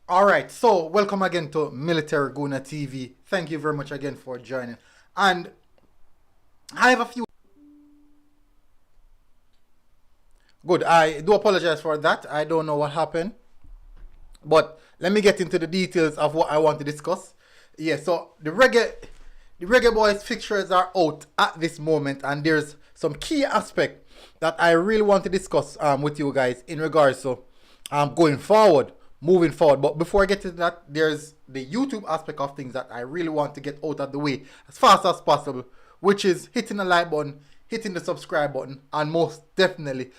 Alright, so welcome again to Military Guna TV. Thank you very much again for joining. And I have a few. Good, I do apologize for that. I don't know what happened. But let me get into the details of what I want to discuss. Yeah, so the Reggae Boyz fixtures are out at this moment, and there's some key aspect that I really want to discuss with you guys in regards to going forward, moving forward. But before I get to that, there's the YouTube aspect of things that I really want to get out of the way as fast as possible, which is hitting the like button, hitting the subscribe button, and most definitely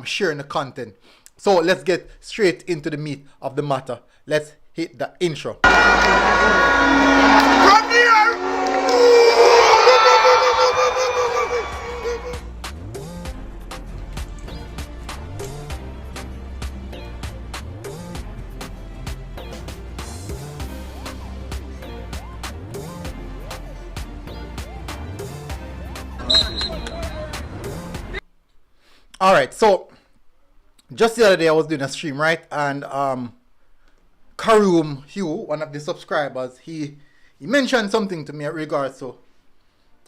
sharing the content. So let's get straight into the meat of the matter. Let's hit the intro. Come here! All right, so just the other day I was doing a stream, right? And Karoom Hugh, one of the subscribers, he mentioned something to me in regards to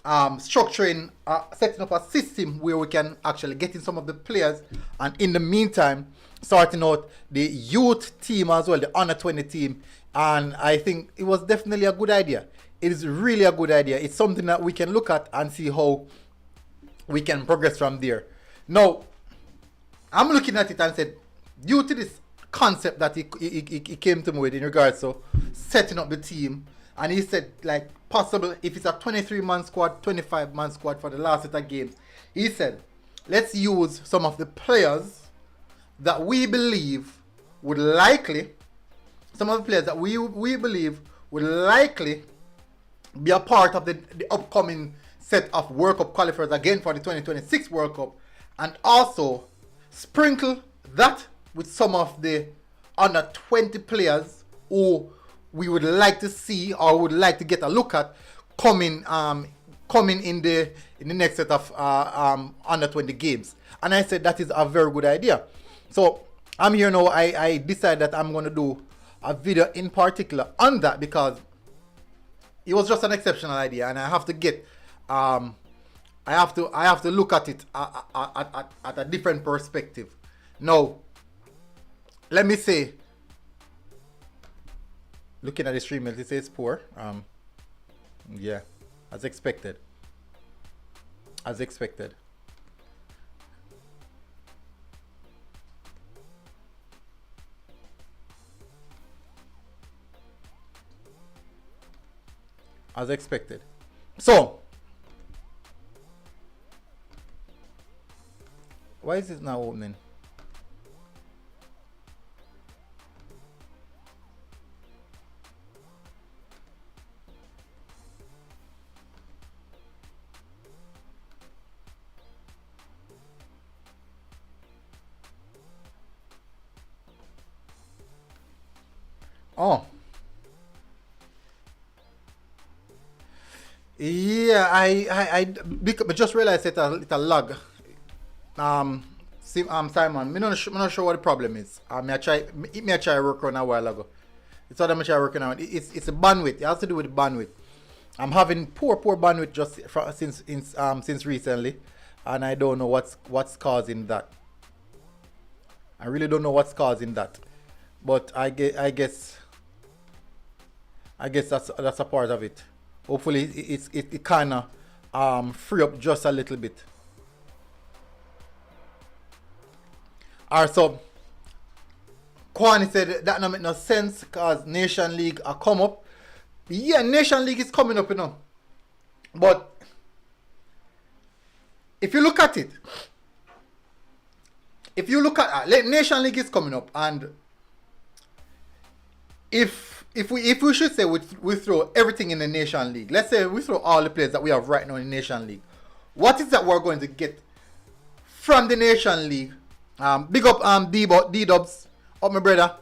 structuring, setting up a system where we can actually get in some of the players, and in the meantime, sorting out the youth team as well, the under 20 team. And I think it was definitely a good idea. It is really a good idea. It's something that we can look at and see how we can progress from there. Now, I'm looking at it and said, due to this concept that he came to me with in regards to setting up the team, and he said, like, possible if it's a 23-man squad, 25-man squad for the last set of games, he said, let's use some of the players that we believe would likely, some of the players that we believe would likely be a part of the upcoming set of World Cup qualifiers again for the 2026 World Cup, and also sprinkle that with some of the under 20 players who we would like to see or would like to get a look at coming in the next set of under 20 games. And I said that is a very good idea. So I'm here now. I decided that I'm going to do a video in particular on that because it was just an exceptional idea, and I have to get I have to look at it at a different perspective. Now, let me say, looking at the stream, it says poor. Yeah, as expected. As expected. As expected. So, why is it now opening? Oh. Yeah, I just realized it's a lag. Simon, I'm not sure what the problem is. I try work on a while ago. It's what I'm try working on. It's a bandwidth. It has to do with bandwidth. I'm having poor bandwidth just since recently, and I don't know what's causing that. I really don't know what's causing that, but I guess that's a part of it. Hopefully it kind of free up just a little bit. Alright, so Kwani said that don't make no sense because Nation League are come up. Yeah, Nation League is coming up, you know. But if you look at it, Nation League is coming up, and if we should say we throw everything in the Nation League, let's say we throw all the players that we have right now in the Nation League, what is that we're going to get from the Nation League? Big up D-Dubs, up my brother.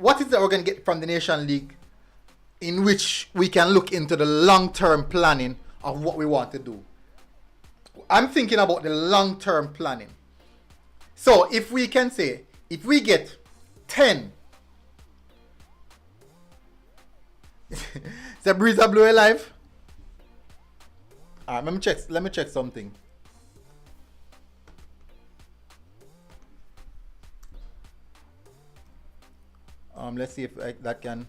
What is that we're going to get from the Nation League in which we can look into the long-term planning of what we want to do? I'm thinking about the long-term planning. So if we can say, if we get 10 Say Breeza Blue alive. Alright, let me check something. Let's see if that can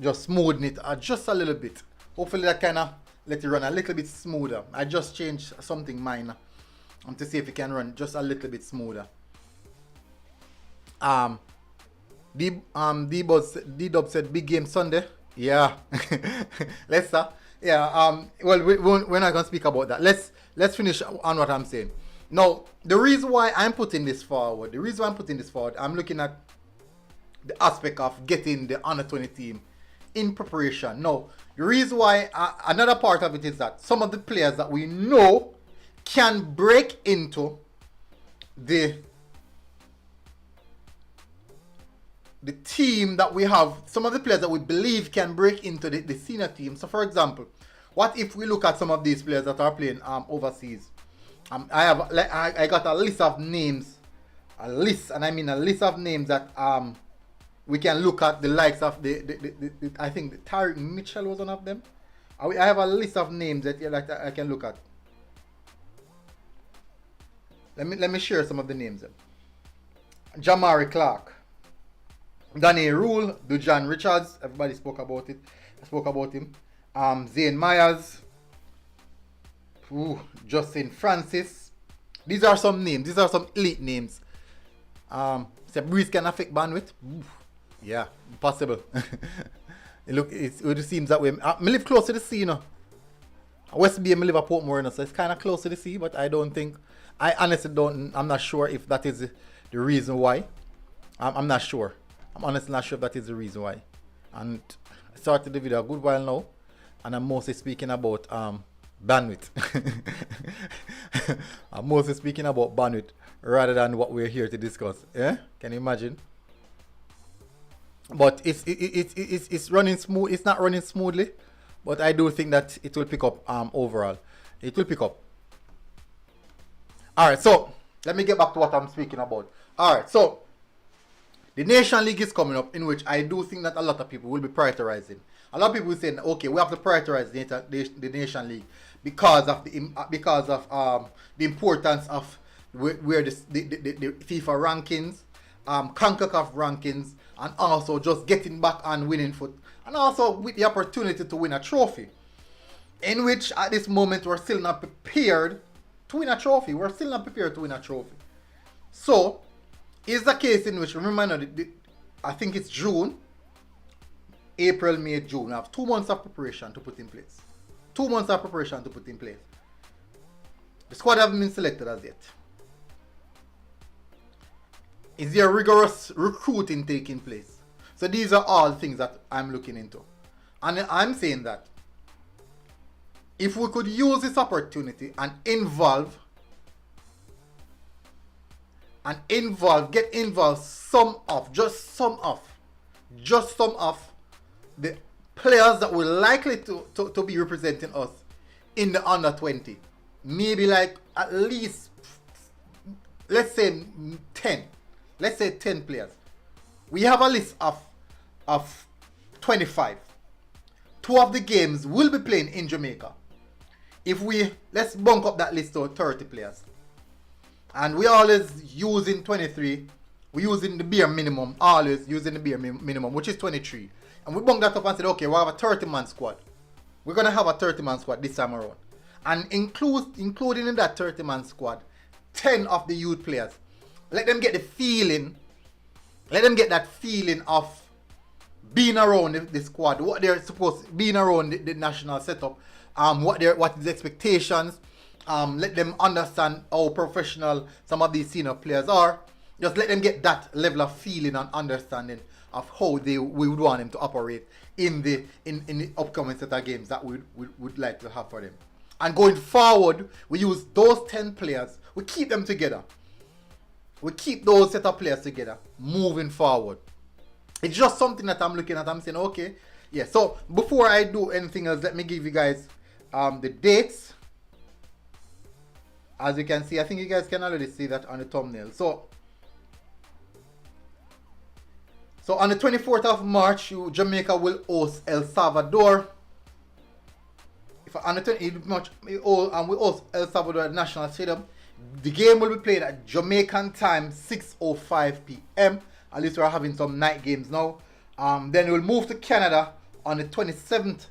just smoothen it just a little bit. Hopefully that kind of let it run a little bit smoother. I just changed something minor to see if it can run just a little bit smoother. D-Dub said big game Sunday. Yeah. Leicester. Yeah. Well, we're not gonna speak about that. Let's finish on what I'm saying. Now, the reason why I'm putting this forward, I'm looking at the aspect of getting the under 20 team in preparation. Now, the reason why another part of it is that some of the players that we know can break into the team that we have, some of the players that we believe can break into the senior team. So, for example, what if we look at some of these players that are playing overseas? I got a list of names, a list of names that we can look at, the likes of the I think Tariq Mitchell was one of them. I have a list of names that I can look at. Let me share some of the names. Jamari Clark, Danny Rule, Dujan Richards. Everybody spoke about it. I spoke about him. Zane Myers. Justin Francis. These are some names. These are some elite names. Say Breeze can affect bandwidth. Yeah, possible. It seems that way. I live close to the sea, you know. West Bay, I live at Portmore, so it's kind of close to the sea, but I honestly don't, I'm not sure if that is the reason why. I'm not sure. I'm honestly not sure if that is the reason why. And I started the video a good while now, and I'm mostly speaking about bandwidth. I'm mostly speaking about bandwidth rather than what we're here to discuss. Yeah? Can you imagine? But it's running smooth. It's not running smoothly, but I do think that it will pick up overall. It will pick up. Alright, so let me get back to what I'm speaking about. Alright, so the Nation League is coming up, in which I do think that a lot of people will be prioritizing. A lot of people will say, okay, we have to prioritize the Nation League because of the importance of where the FIFA rankings, CONCACAF rankings, and also just getting back on winning foot, and also with the opportunity to win a trophy, in which at this moment we're still not prepared to win a trophy. So, is the case in which, remember, I think it's June, April, May, June. We have 2 months of preparation to put in place. The squad hasn't been selected as yet. Is there rigorous recruiting taking place? So these are all things that I'm looking into. And I'm saying that if we could use this opportunity and get involved some of the players that were likely to be representing us in the under 20. Maybe like at least, let's say 10. Let's say 10 players. We have a list of 25. 2 of the games will be playing in Jamaica. Let's bunk up that list to 30 players. And we always using 23. We're using the bare minimum, which is 23. And we bunk that up and said, okay, we have a 30-man squad. We're going to have a 30-man squad this time around. And including in that 30-man squad, 10 of the youth players. Let them get the feeling. Let them get that feeling of being around the squad, what they're supposed to, being around the national setup, what is the expectations. Let them understand how professional some of these senior players are. Just let them get that level of feeling and understanding of how we would want them to operate in the upcoming set of games that we would like to have for them. And going forward, we use those 10 players. We keep them together. We keep those set of players together moving forward. It's just something that I'm looking at. I'm saying, okay, yeah. So before I do anything else, let me give you guys the dates. As you can see, I think you guys can already see that on the thumbnail. So So on the 24th of March, Jamaica will host El Salvador. If on the 20th of March, we host El Salvador at National Stadium. The game will be played at Jamaican time, 6:05 p.m. At least we're having some night games now. Then we'll move to Canada on the 27th